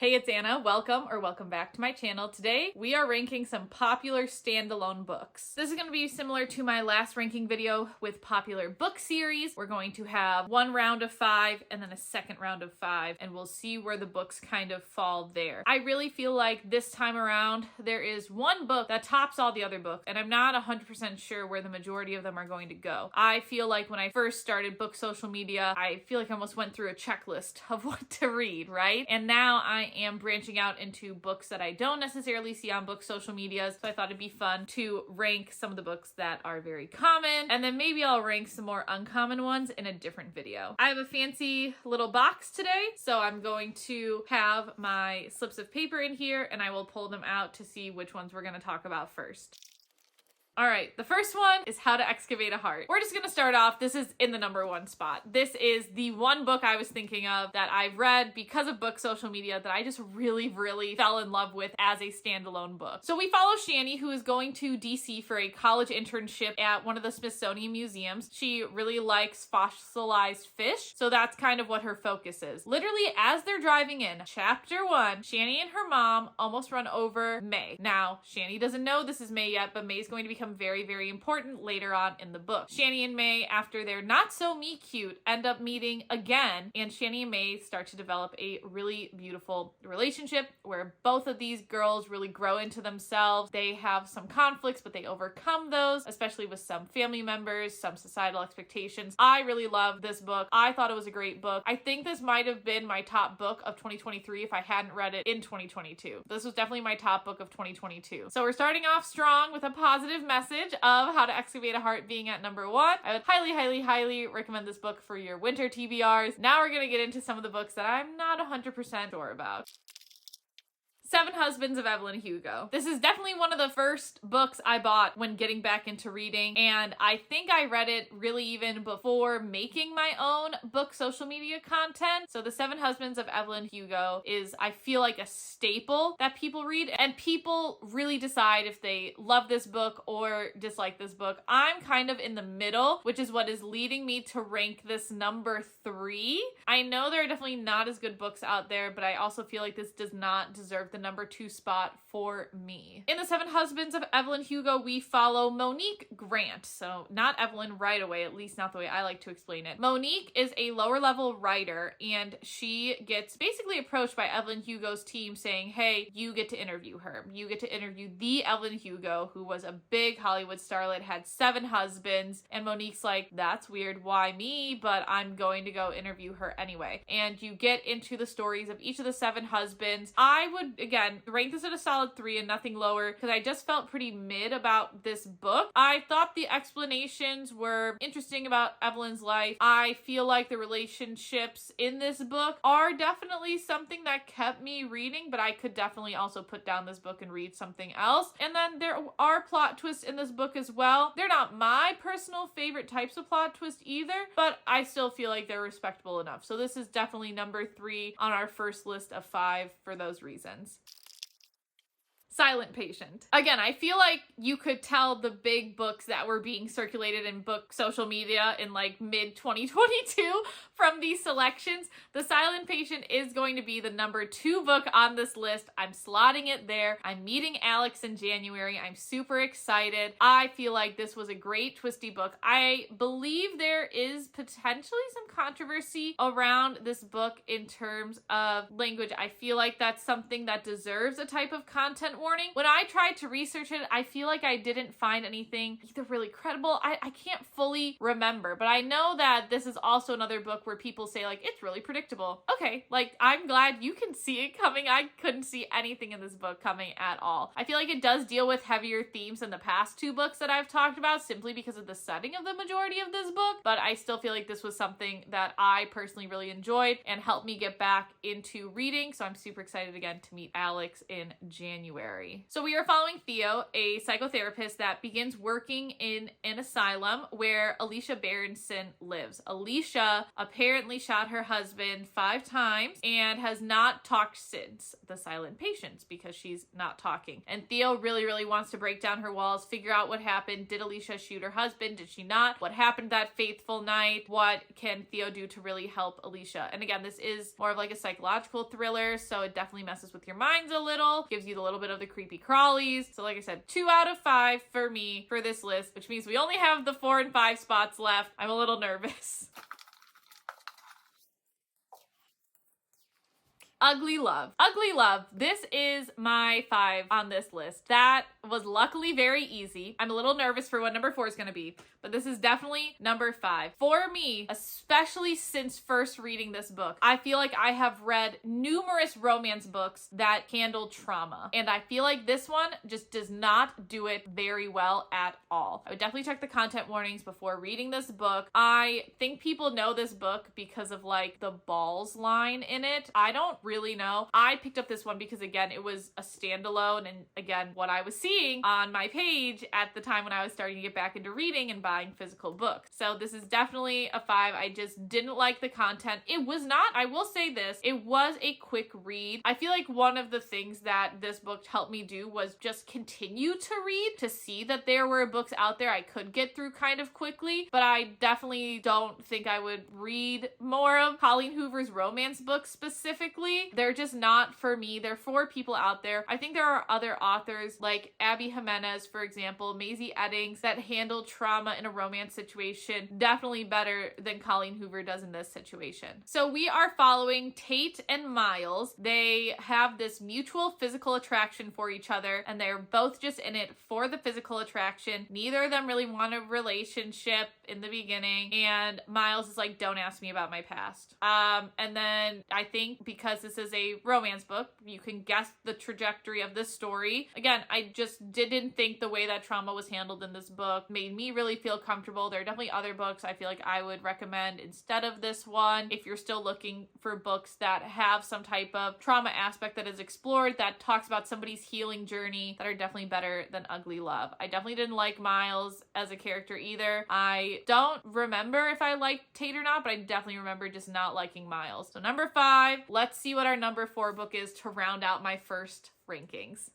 Hey, it's Anna. Welcome back to my channel. Today, we are ranking some popular standalone books. This is going to be similar to my last ranking video with popular book series. We're going to have one round of 5 and then a second round of 5, and we'll see where the books kind of fall there. I really feel like this time around, there is one book that tops all the other books, and I'm not 100% sure where the majority of them are going to go. I feel like when I first started book social media, I feel like I almost went through a checklist of what to read, right? And now I am branching out into books that I don't necessarily see on book social media, so I thought it'd be fun to rank some of the books that are very common, and then maybe I'll rank some more uncommon ones in a different video. I have a fancy little box today, so I'm going to have my slips of paper in here, and I will pull them out to see which ones we're going to talk about first. All right, the first one is How to Excavate a Heart. We're just gonna start off. This is in the #1 spot. This is the one book I was thinking of that I've read because of book social media that I just really fell in love with as a standalone book. So we follow Shani, who is going to DC for a college internship at one of the Smithsonian museums. She really likes fossilized fish, so that's kind of what her focus is. Literally, as they're driving in, chapter 1, Shani and her mom almost run over May. Now, Shani doesn't know this is May yet, but May's going to become very important later on in the book. Shani and May, after they're not so meet-cute, end up meeting again, and Shani and May start to develop a really beautiful relationship where both of these girls really grow into themselves. They have some conflicts, but they overcome those, especially with some family members, some societal expectations. I really love this book. I thought it was a great book. I think this might have been my top book of 2023 if I hadn't read it in 2022. This was definitely my top book of 2022. So we're starting off strong with a positive message of How to Excavate a Heart being at #1. I would highly recommend this book for your winter TBRs. Now we're going to get into some of the books that I'm not 100% sure about. Seven Husbands of Evelyn Hugo. This is definitely one of the first books I bought when getting back into reading, and I think I read it really even before making my own book social media content. So The Seven Husbands of Evelyn Hugo is, I feel like, a staple that people read, and people really decide if they love this book or dislike this book. I'm kind of in the middle, which is what is leading me to rank this #3. I know there are definitely not as good books out there, but I also feel like this does not deserve the #2 spot for me. In The Seven Husbands of Evelyn Hugo, we follow Monique Grant. So not Evelyn right away, at least not the way I like to explain it. Monique is a lower level writer, and she gets basically approached by Evelyn Hugo's team saying, hey, you get to interview her. You get to interview the Evelyn Hugo, who was a big Hollywood starlet, had 7 husbands, and Monique's like, that's weird, why me? But I'm going to go interview her anyway. And you get into the stories of each of the 7 husbands. I would, again, rank this at a solid 3 and nothing lower because I just felt pretty mid about this book. I thought the explanations were interesting about Evelyn's life. I feel like the relationships in this book are definitely something that kept me reading, but I could definitely also put down this book and read something else. And then there are plot twists in this book as well. They're not my personal favorite types of plot twist either, but I still feel like they're respectable enough. So this is definitely #3 on our first list of 5 for those reasons. Silent Patient. Again, I feel like you could tell the big books that were being circulated in book social media in like mid-2022 from these selections. The Silent Patient is going to be the #2 book on this list. I'm slotting it there. I'm meeting Alex in January. I'm super excited. I feel like this was a great twisty book. I believe there is potentially some controversy around this book in terms of language. I feel like that's something that deserves a type of content warning. When I tried to research it, I feel like I didn't find anything either really credible. I can't fully remember, but I know that this is also another book where people say like, it's really predictable. Okay, like I'm glad you can see it coming. I couldn't see anything in this book coming at all. I feel like it does deal with heavier themes than the past 2 books that I've talked about simply because of the setting of the majority of this book, but I still feel like this was something that I personally really enjoyed and helped me get back into reading, so I'm super excited again to meet Alex in January. February. So we are following Theo, a psychotherapist that begins working in an asylum where Alicia Berenson lives. Alicia apparently shot her husband 5 times and has not talked since. The silent patients, because she's not talking. And Theo really wants to break down her walls, figure out what happened. Did Alicia shoot her husband? Did she not? What happened that fateful night? What can Theo do to really help Alicia? And again, this is more of like a psychological thriller, so it definitely messes with your minds a little, gives you a little bit of the creepy crawlies. So like I said, 2 out of 5 for me for this list, which means we only have the 4 and 5 spots left. I'm a little nervous. Ugly Love. Ugly Love. This is my 5 on this list. That was luckily very easy. I'm a little nervous for what number 4 is going to be, but this is definitely number 5. For me, especially since first reading this book, I feel like I have read numerous romance books that handle trauma, and I feel like this one just does not do it very well at all. I would definitely check the content warnings before reading this book. I think people know this book because of like the balls line in it. I don't really know. I picked up this one because again, it was a standalone, and again, what I was seeing on my page at the time when I was starting to get back into reading and buying physical books. So this is definitely a 5. I just didn't like the content. It was not, I will say this, it was a quick read. I feel like one of the things that this book helped me do was just continue to read, to see that there were books out there I could get through kind of quickly, but I definitely don't think I would read more of Colleen Hoover's romance books specifically. They're just not for me. They're for people out there. I think there are other authors like Abby Jimenez, for example, Maisie Eddings, that handle trauma in a romance situation definitely better than Colleen Hoover does in this situation. So we are following Tate and Miles. They have this mutual physical attraction for each other, and they're both just in it for the physical attraction. Neither of them really want a relationship in the beginning, and Miles is like, don't ask me about my past. And then I think because this is a romance book, you can guess the trajectory of this story. Again, I just didn't think the way that trauma was handled in this book made me really feel comfortable. There are definitely other books I feel like I would recommend instead of this one if you're still looking for books that have some type of trauma aspect that is explored, that talks about somebody's healing journey, that are definitely better than Ugly Love. I definitely didn't like Miles as a character either. I don't remember if I liked Tate or not, but I definitely remember just not liking Miles. So number 5, let's see what our number 4 book is to round out my first rankings.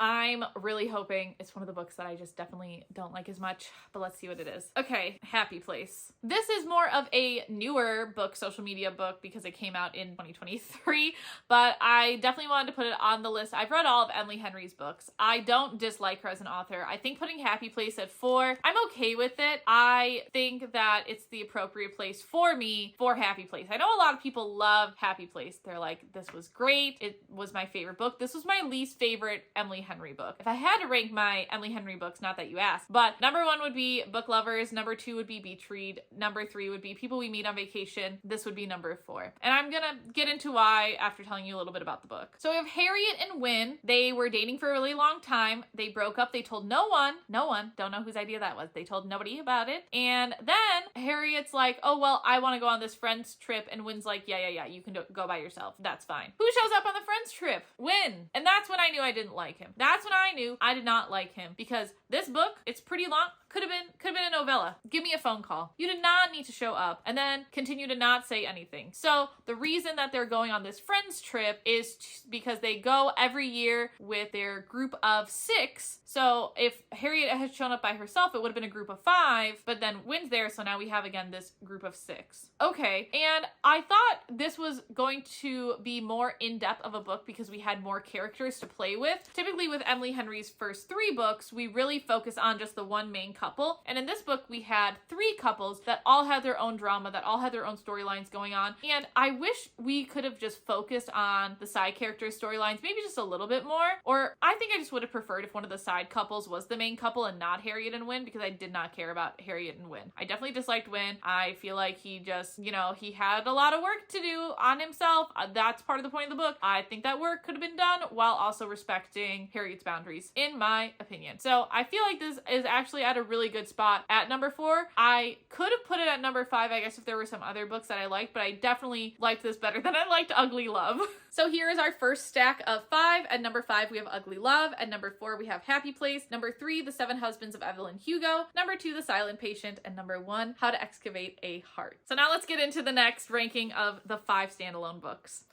I'm really hoping it's one of the books that I just definitely don't like as much, but let's see what it is. Okay, Happy Place. This is more of a newer book, social media book, because it came out in 2023, but I definitely wanted to put it on the list. I've read all of Emily Henry's books. I don't dislike her as an author. I think putting Happy Place at 4, I'm okay with it. I think that it's the appropriate place for me for Happy Place. I know a lot of people love Happy Place. They're like, this was great. It was my favorite book. This was my least favorite Emily Henry book. If I had to rank my Emily Henry books, not that you asked, but number 1 would be Book Lovers, number 2 would be Beach Read, number 3 would be People We Meet on Vacation, this would be number 4. And I'm gonna get into why after telling you a little bit about the book. So we have Harriet and Win. They were dating for a really long time. They broke up. They told no one, don't know whose idea that was. They told nobody about it. And then Harriet's like, oh, well, I want to go on this friend's trip. And Win's like, yeah, you can go by yourself. That's fine. Who shows up on the friend's trip? Win. And that's when I knew I didn't like him. That's when I knew I did not like him, because this book, it's pretty long. Could have been a novella. Give me a phone call. You did not need to show up and then continue to not say anything. So the reason that they're going on this friends trip is because they go every year with their group of 6. So if Harriet had shown up by herself, it would have been a group of 5, but then Win's there. So now we have again this group of 6. Okay. And I thought this was going to be more in-depth of a book because we had more characters to play with. Typically with Emily Henry's first 3 books, we really focus on just the one main couple. And in this book, we had 3 couples that all had their own drama, that all had their own storylines going on. And I wish we could have just focused on the side characters' storylines, maybe just a little bit more. Or I think I just would have preferred if one of the side couples was the main couple and not Harriet and Win, because I did not care about Harriet and Win. I definitely disliked Win. I feel like he just, he had a lot of work to do on himself. That's part of the point of the book. I think that work could have been done while also respecting Harriet's boundaries, in my opinion. So I feel like this is actually at a really good spot at number 4. I could have put it at number 5, I guess, if there were some other books that I liked, but I definitely liked this better than I liked Ugly Love. So here is our first stack of 5. At number 5, we have Ugly Love. At number 4, we have Happy Place. Number 3, The 7 Husbands of Evelyn Hugo. Number 2, The Silent Patient. And number 1, How to Excavate a Heart. So now let's get into the next ranking of the 5 standalone books.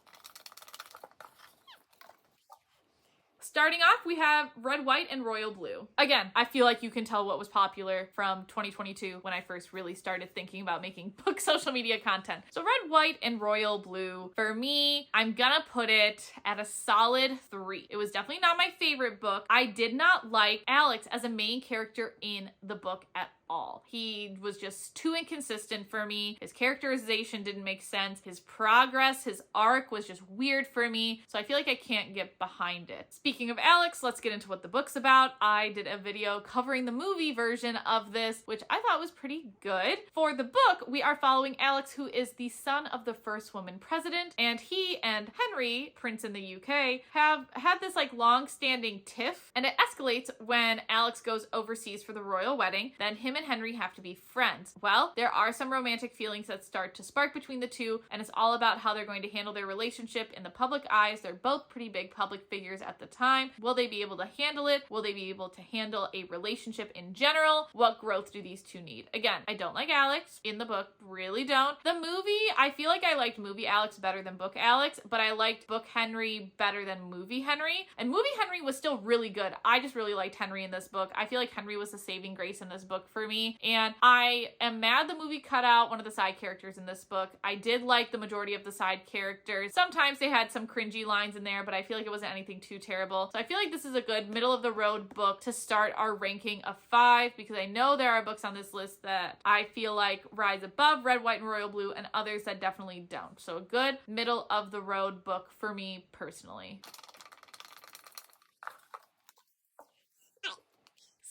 Starting off, we have Red, White, and Royal Blue. Again, I feel like you can tell what was popular from 2022 when I first really started thinking about making book social media content. So Red, White, and Royal Blue, for me, I'm gonna put it at a solid 3. It was definitely not my favorite book. I did not like Alex as a main character in the book at all. He was just too inconsistent for me. His characterization didn't make sense. His progress, his arc was just weird for me. So I feel like I can't get behind it. Speaking of Alex, let's get into what the book's about. I did a video covering the movie version of this, which I thought was pretty good. For the book, we are following Alex, who is the son of the first woman president, and he and Henry, Prince in the UK, have had this like long-standing tiff, and it escalates when Alex goes overseas for the royal wedding. Then him and Henry have to be friends. Well, there are some romantic feelings that start to spark between the two, and it's all about how they're going to handle their relationship in the public eyes. They're both pretty big public figures at the time. Will they be able to handle it? Will they be able to handle a relationship in general? What growth do these two need? Again, I don't like Alex in the book, really don't. The movie, I feel like I liked movie Alex better than book Alex, but I liked book Henry better than movie Henry. And movie Henry was still really good. I just really liked Henry in this book. I feel like Henry was the saving grace in this book for me. And I am mad the movie cut out one of the side characters in this book. I did like the majority of the side characters. Sometimes they had some cringy lines in there, but I feel like it wasn't anything too terrible. So I feel like this is a good middle of the road book to start our ranking of 5, because I know there are books on this list that I feel like rise above Red, White, and Royal Blue, and others that definitely don't. So a good middle of the road book for me personally.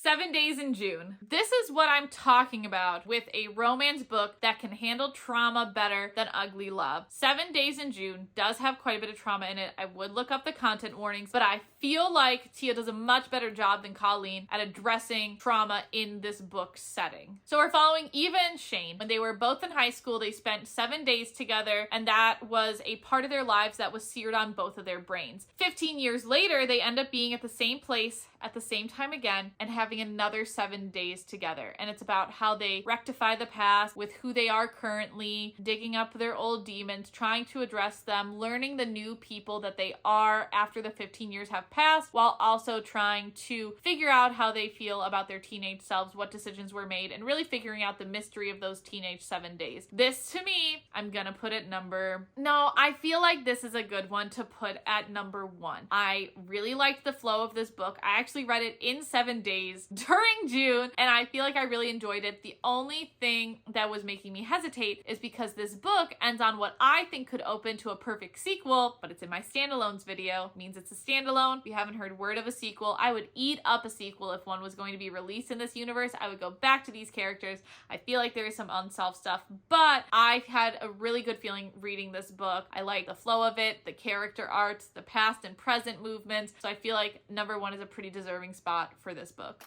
7 Days in June. This is what I'm talking about with a romance book that can handle trauma better than Ugly Love. 7 Days in June does have quite a bit of trauma in it. I would look up the content warnings, but I feel like Tia does a much better job than Colleen at addressing trauma in this book setting. So we're following Eva and Shane. When they were both in high school, they spent 7 days together, and that was a part of their lives that was seared on both of their brains. 15 years later, they end up being at the same place at the same time again and having another 7 days together. And it's about how they rectify the past with who they are currently, digging up their old demons, trying to address them, learning the new people that they are after the 15 years have passed, while also trying to figure out how they feel about their teenage selves, what decisions were made, and really figuring out the mystery of those teenage 7 days. This, to me, I'm gonna put it I feel like this is a good one to put at number 1. I really liked the flow of this book. I actually read it in 7 days during June, and I feel like I really enjoyed it. The only thing that was making me hesitate is because this book ends on what I think could open to a perfect sequel, but it's in my standalones video. It means it's a standalone. We haven't heard word of a sequel. I would eat up a sequel if one was going to be released in this universe. I would go back to these characters. I feel like there is some unsolved stuff, but I had a really good feeling reading this book. I like the flow of it, the character arts, the past and present movements. So I feel like number 1 is a pretty deserving spot for this book.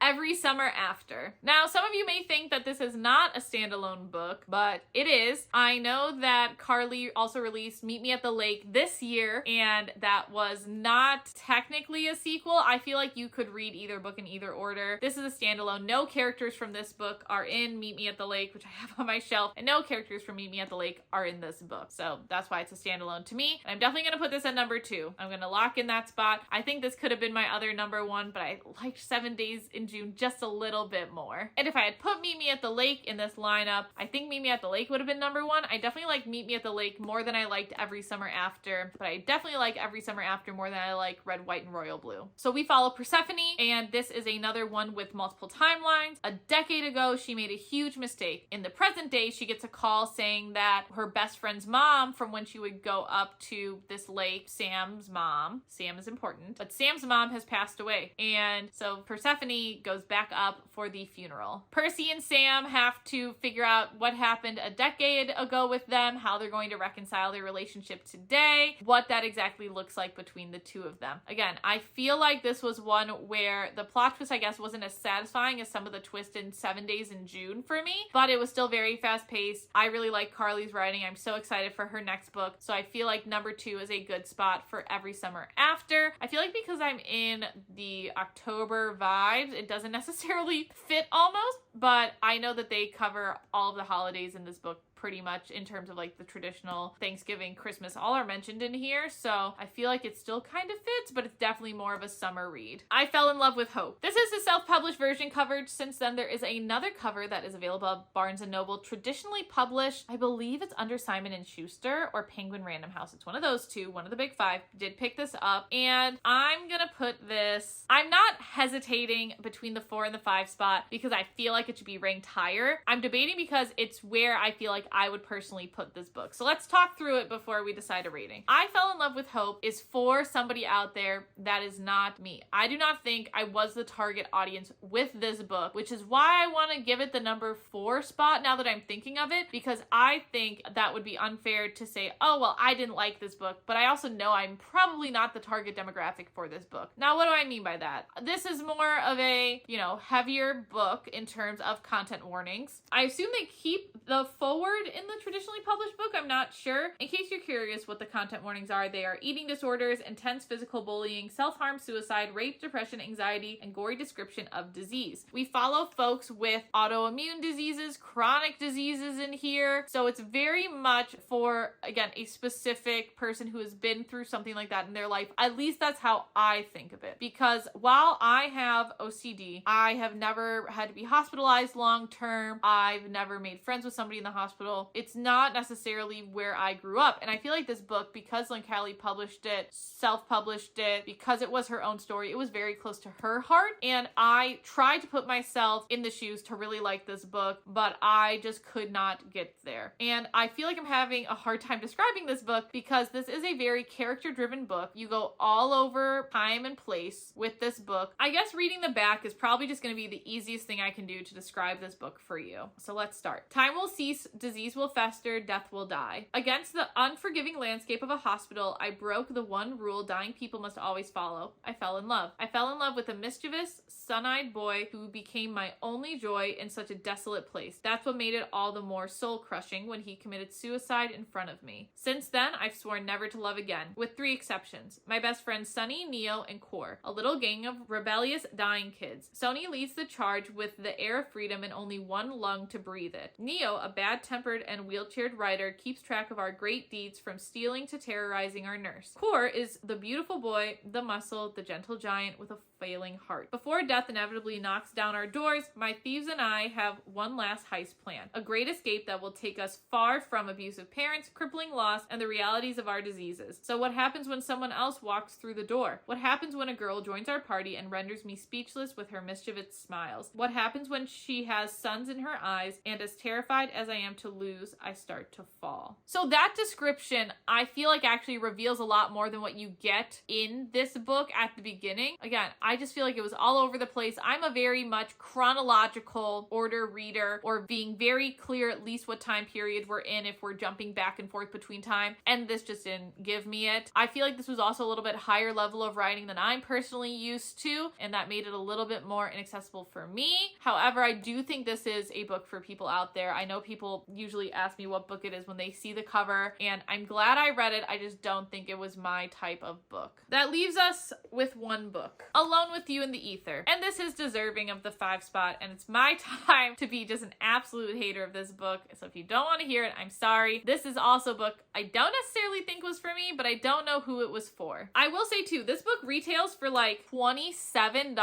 Every Summer After. Now, some of you may think that this is not a standalone book, but it is. I know that Carly also released Meet Me at the Lake this year, and that was not technically a sequel. I feel like you could read either book in either order. This is a standalone. No characters from this book are in Meet Me at the Lake, which I have on my shelf, and no characters from Meet Me at the Lake are in this book. So that's why it's a standalone to me. And I'm definitely going to put this at number 2. I'm going to lock in that spot. I think this could have been my other number 1, but I liked 7 Days in June just a little bit more. And if I had put Meet Me at the Lake in this lineup, I think Meet Me at the Lake would have been number 1. I definitely like Meet Me at the Lake more than I liked Every Summer After, but I definitely like Every Summer After more than I like Red, White, and Royal Blue. So we follow Persephone, and this is another one with multiple timelines. A decade ago, she made a huge mistake. In the present day, she gets a call saying that her best friend's mom, from when she would go up to this lake, Sam's mom, Sam is important, but Sam's mom has passed away. And so Persephone goes back up for the funeral. Percy and Sam have to figure out what happened a decade ago with them, how they're going to reconcile their relationship today, what that exactly looks like between the two of them. Again, I feel like this was one where the plot twist, I guess, wasn't as satisfying as some of the twists in 7 Days in June for me, but it was still very fast paced. I really like Carly's writing. I'm so excited for her next book. So I feel like number 2 is a good spot for Every Summer After. I feel like because I'm in the October vibes, it doesn't necessarily fit almost, but I know that they cover all of the holidays in this book pretty much in terms of like the traditional Thanksgiving, Christmas, all are mentioned in here. So I feel like it still kind of fits, but it's definitely more of a summer read. I fell in love with Hope. This is the self-published version covered. Since then, there is another cover that is available at Barnes & Noble, traditionally published. I believe it's under Simon & Schuster or Penguin Random House. It's one of those two, one of the big 5. Did pick this up, and I'm gonna put this, I'm not hesitating between the 4 and the 5 spot because I feel like it should be ranked higher. I'm debating because it's where I feel like I would personally put this book. So let's talk through it before we decide a rating. I Fell in Love with Hope is for somebody out there that is not me. I do not think I was the target audience with this book, which is why I want to give it the number 4 spot now that I'm thinking of it, because I think that would be unfair to say, oh, well, I didn't like this book, but I also know I'm probably not the target demographic for this book. Now, what do I mean by that? This is more of a, heavier book in terms of content warnings. I assume they keep the forward in the traditionally published book. I'm not sure. In case you're curious what the content warnings are, they are eating disorders, intense physical bullying, self-harm, suicide, rape, depression, anxiety, and gory description of disease. We follow folks with autoimmune diseases, chronic diseases in here. So it's very much for, again, a specific person who has been through something like that in their life. At least that's how I think of it. Because while I have OCD, I have never had to be hospitalized long term. I've never made friends with somebody in the hospital. It's not necessarily where I grew up. And I feel like this book, because Lynn Cowley published it, self-published it, because it was her own story, it was very close to her heart. And I tried to put myself in the shoes to really like this book, but I just could not get there. And I feel like I'm having a hard time describing this book because this is a very character-driven book. You go all over time and place with this book. I guess reading the back is probably just going to be the easiest thing I can do to describe this book for you. So let's start. Time will cease, disease will fester, death will die. Against the unforgiving landscape of a hospital, I broke the one rule dying people must always follow. I fell in love. I fell in love with a mischievous, sun-eyed boy who became my only joy in such a desolate place. That's what made it all the more soul-crushing when he committed suicide in front of me. Since then, I've sworn never to love again, with 3 exceptions. My best friends Sunny, Neo, and Core, a little gang of rebellious, dying kids. Sonny leads the charge with the air of freedom and only one lung to breathe it. Neo, a bad-tempered and wheelchaired writer, keeps track of our great deeds from stealing to terrorizing our nurse. Core is the beautiful boy, the muscle, the gentle giant with a failing heart. Before death inevitably knocks down our doors, my thieves and I have one last heist plan. A great escape that will take us far from abusive parents, crippling loss, and the realities of our diseases. So what happens when someone else walks through the door? What happens when a girl joins our party and renders me speechless with her mischievous smiles? What happens when she has suns in her eyes and as terrified as I am to lose, I start to fall? So that description, I feel like actually reveals a lot more than what you get in this book at the beginning. Again, I just feel like it was all over the place. I'm a very much chronological order reader, or being very clear at least what time period we're in if we're jumping back and forth between time, and this just didn't give me it. I feel like this was also a little bit higher level of writing than I'm personally used to, and that made it a little bit more inaccessible for me. However, I do think this is a book for people out there. I know people usually ask me what book it is when they see the cover, and I'm glad I read it. I just don't think it was my type of book. That leaves us with one book, Alone with You in the Ether. And this is deserving of the 5 spot, and it's my time to be just an absolute hater of this book. So if you don't want to hear it, I'm sorry. This is also a book I don't necessarily think was for me, but I don't know who it was for. I will say too, this book retails for like $27.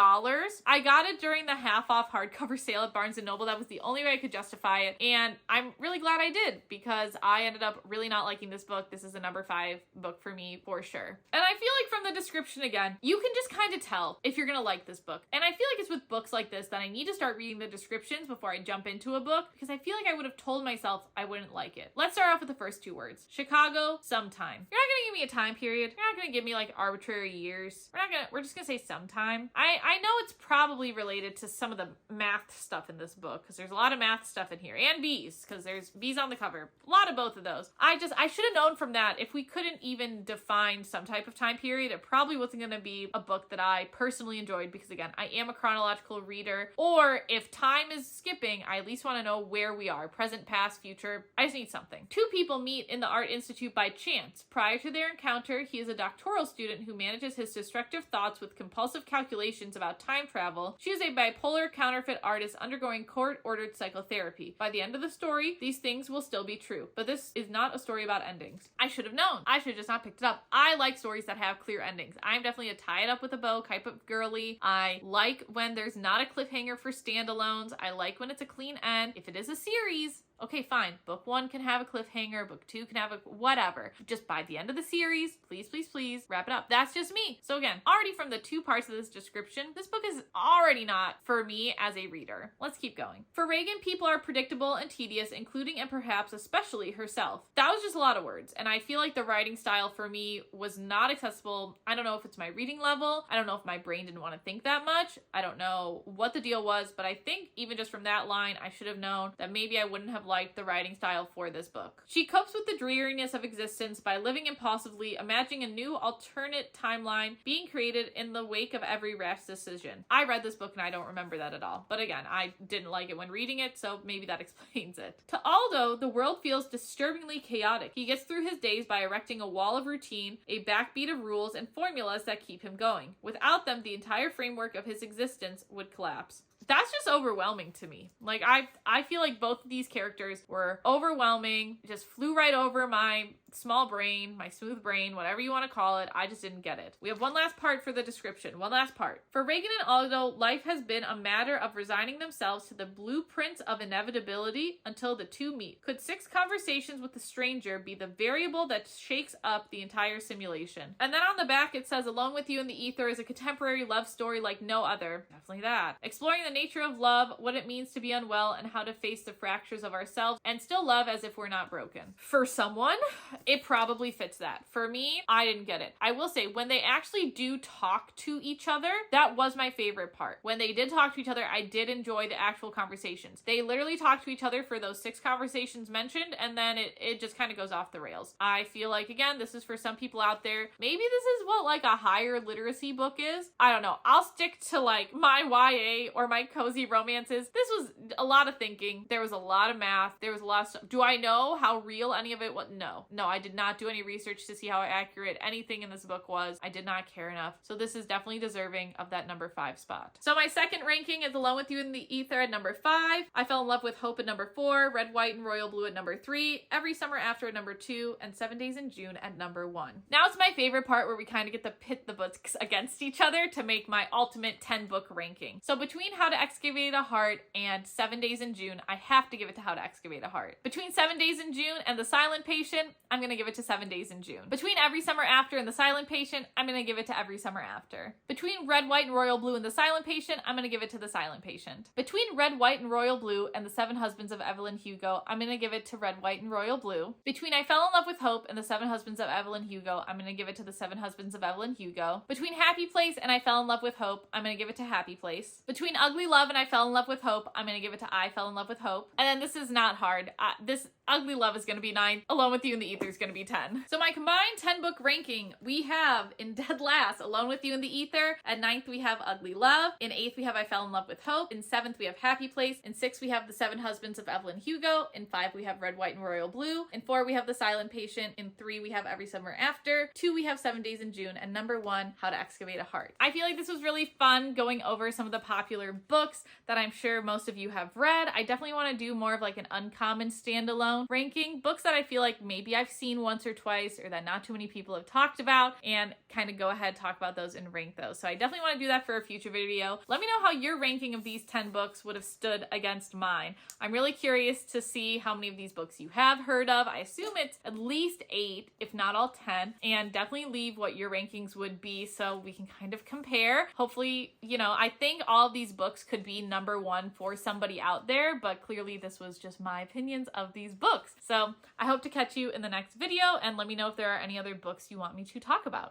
I got it during the half off hardcover sale at Barnes & Noble. That was the only way I could justify it. And I'm really really glad I did because I ended up really not liking this book. This is a number 5 book for me for sure. And I feel like from the description again, you can just kind of tell if you're gonna like this book. And I feel like it's with books like this that I need to start reading the descriptions before I jump into a book because I feel like I would have told myself I wouldn't like it. Let's start off with the first 2 words. Chicago, sometime. You're not gonna give me a time period. You're not gonna give me like arbitrary years. We're just gonna say sometime. I know it's probably related to some of the math stuff in this book because there's a lot of math stuff in here and bees because there's bees on the cover. A lot of both of those. I should have known from that if we couldn't even define some type of time period, it probably wasn't gonna be a book that I personally enjoyed because again, I am a chronological reader, or if time is skipping, I at least want to know where we are, present, past, future. I just need something. 2 people meet in the Art Institute by chance. Prior to their encounter, he is a doctoral student who manages his destructive thoughts with compulsive calculations about time travel. She is a bipolar counterfeit artist undergoing court-ordered psychotherapy. By the end of the story, these things will still be true, but this is not a story about endings. I should have known. I should have just not picked it up. I like stories that have clear endings. I'm definitely a tie it up with a bow type of girly. I like when there's not a cliffhanger for standalones. I like when it's a clean end. If it is a series, okay, fine. Book 1 can have a cliffhanger. Book 2 can have a whatever. Just by the end of the series, please, please, please wrap it up. That's just me. So again, already from the 2 parts of this description, this book is already not for me as a reader. Let's keep going. For Reagan, people are predictable and tedious, including and perhaps especially herself. That was just a lot of words. And I feel like the writing style for me was not accessible. I don't know if it's my reading level. I don't know if my brain didn't want to think that much. I don't know what the deal was, but I think even just from that line, I should have known that maybe I wouldn't have liked the writing style for this book. She copes with the dreariness of existence by living impulsively, imagining a new alternate timeline being created in the wake of every rash decision. I read this book and I don't remember that at all. But again, I didn't like it when reading it, so maybe that explains it. To Aldo, the world feels disturbingly chaotic. He gets through his days by erecting a wall of routine, a backbeat of rules and formulas that keep him going. Without them, the entire framework of his existence would collapse. That's just overwhelming to me. Like, I feel like both of these characters were overwhelming, just flew right over my small brain, my smooth brain, whatever you want to call it. I just didn't get it. We have one last part for the description. One last part. For Reagan and Aldo, life has been a matter of resigning themselves to the blueprints of inevitability until the 2 meet. Could 6 conversations with a stranger be the variable that shakes up the entire simulation? And then on the back it says, Alone with You in the Ether is a contemporary love story like no other. Definitely that. Exploring the nature of love, what it means to be unwell, and how to face the fractures of ourselves and still love as if we're not broken. For someone, it probably fits that. For me, I didn't get it. I will say, when they actually do talk to each other, that was my favorite part. When they did talk to each other, I did enjoy the actual conversations. They literally talked to each other for those 6 conversations mentioned, and then it just kind of goes off the rails. I feel like, again, this is for some people out there. Maybe this is what like a higher literacy book is. I don't know. I'll stick to like my YA or my cozy romances. This was a lot of thinking. There was a lot of math. There was a lot of stuff. Do I know how real any of it was? No, I did not do any research to see how accurate anything in this book was. I did not care enough. So this is definitely deserving of that number 5 spot. So my second ranking is Alone with You in the Ether at number 5. I Fell in Love with Hope at number 4. Red, White, and Royal Blue at number 3. Every Summer After at number 2. And 7 Days in June at number 1. Now it's my favorite part where we kind of get to pit the books against each other to make my ultimate 10 book ranking. So between How to Excavate a Heart and 7 Days in June, I have to give it to How to Excavate a Heart. Between 7 Days in June and The Silent Patient, I'm going to give it to 7 Days in June. Between Every Summer After and The Silent Patient, I'm going to give it to Every Summer After. Between Red, White, and Royal Blue and The Silent Patient, I'm going to give it to The Silent Patient. Between Red, White, and Royal Blue and The 7 Husbands of Evelyn Hugo, I'm going to give it to Red, White, and Royal Blue. Between I Fell in Love with Hope and The 7 Husbands of Evelyn Hugo, I'm going to give it to The 7 Husbands of Evelyn Hugo. Between Happy Place and I Fell in Love with Hope, I'm going to give it to Happy Place. Between Ugly Love and I Fell in Love with Hope, I'm going to give it to I Fell in Love with Hope. And then this is not hard. This Ugly Love is going to be 9. Alone with You in the Ether is going to be 10. So my combined 10 book ranking, we have in dead last Alone with You in the Ether. At 9th we have Ugly Love. In 8th we have I Fell in Love with Hope. In 7th we have Happy Place. In 6th we have The 7 Husbands of Evelyn Hugo. In 5 we have Red, White, and Royal Blue. In 4 we have The Silent Patient. In 3 we have Every Summer After. 2 we have 7 Days in June. And number 1, How to Excavate a Heart. I feel like this was really fun going over some of the popular books that I'm sure most of you have read. I definitely want to do more of like an uncommon standalone ranking, books that I feel like maybe I've seen once or twice or that not too many people have talked about, and kind of go ahead, talk about those and rank those. So I definitely want to do that for a future video. Let me know how your ranking of these 10 books would have stood against mine. I'm really curious to see how many of these books you have heard of. I assume it's at least 8, if not all 10, and definitely leave what your rankings would be so we can kind of compare. Hopefully, you know, I think all of these books could be number 1 for somebody out there, but clearly this was just my opinions of these books. So I hope to catch you in the next video, and let me know if there are any other books you want me to talk about.